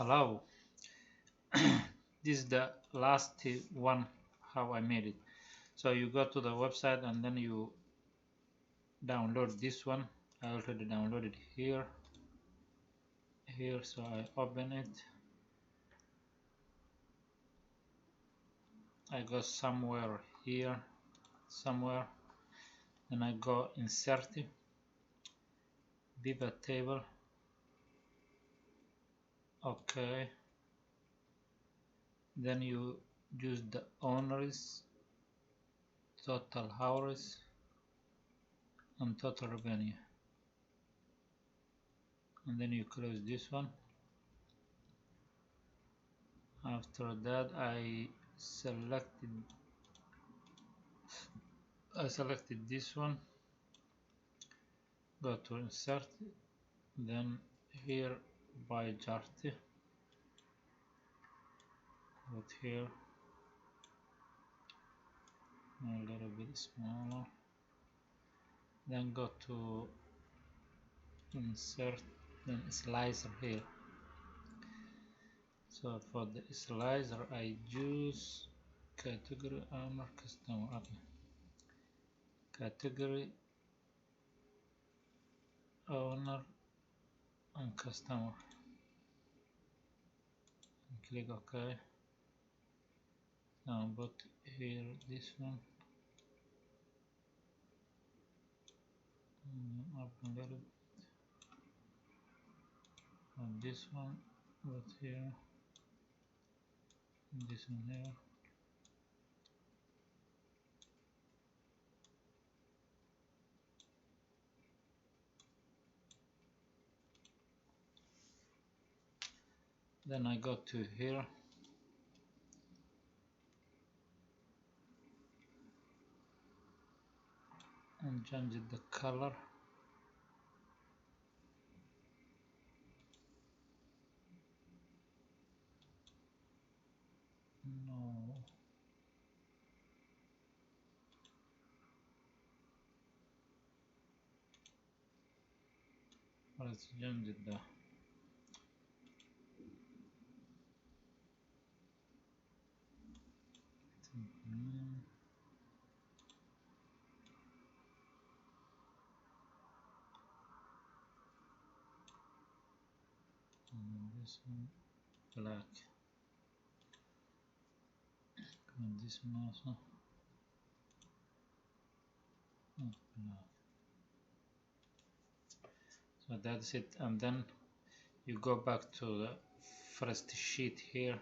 Hello. This is the last one how I made it. So you go to the website and then you download this one. I already downloaded here, so I open it. I go somewhere here, somewhere, then I go insert pivot table. Okay, then you use the owners, total hours, and total revenue, and then you close this one. After that I selected this one, go to insert, then here by chart, put here a little bit smaller, then go to insert, then slicer here. So for the slicer I use category owner customer. Okay, category owner and customer, and click OK. Now put here this one, up a little bit, and this one put here, and this one here. Then I go to here and change the color. No, let's change the this one black, and this one also black. So that's it, and then you go back to the first sheet here,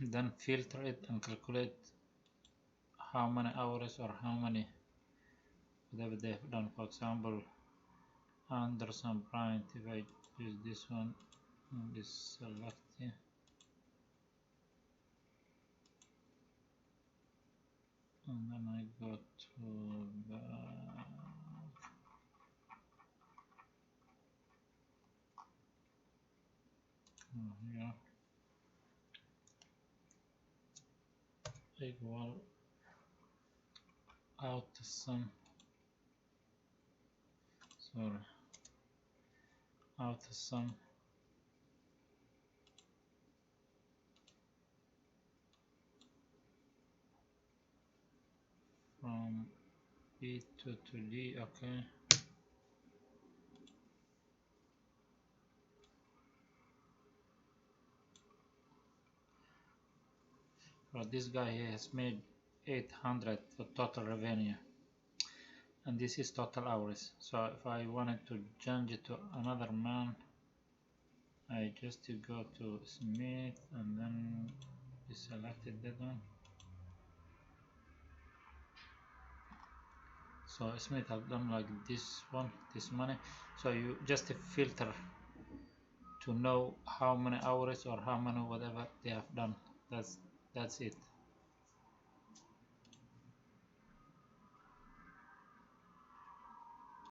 then filter it and calculate how many hours or how many whatever they've done. For example, Anderson Bryant, if I use this one and this select here, and then I go to the here equal out sum, sorry, out sum from B to D. Okay, so this guy here has made 800 for total revenue, and this is total hours. So if I wanted to change it to another man, I just go to Smith and then selected that one. So Smith have done like this one, this money. So you just filter to know how many hours or how many whatever they have done. That's it.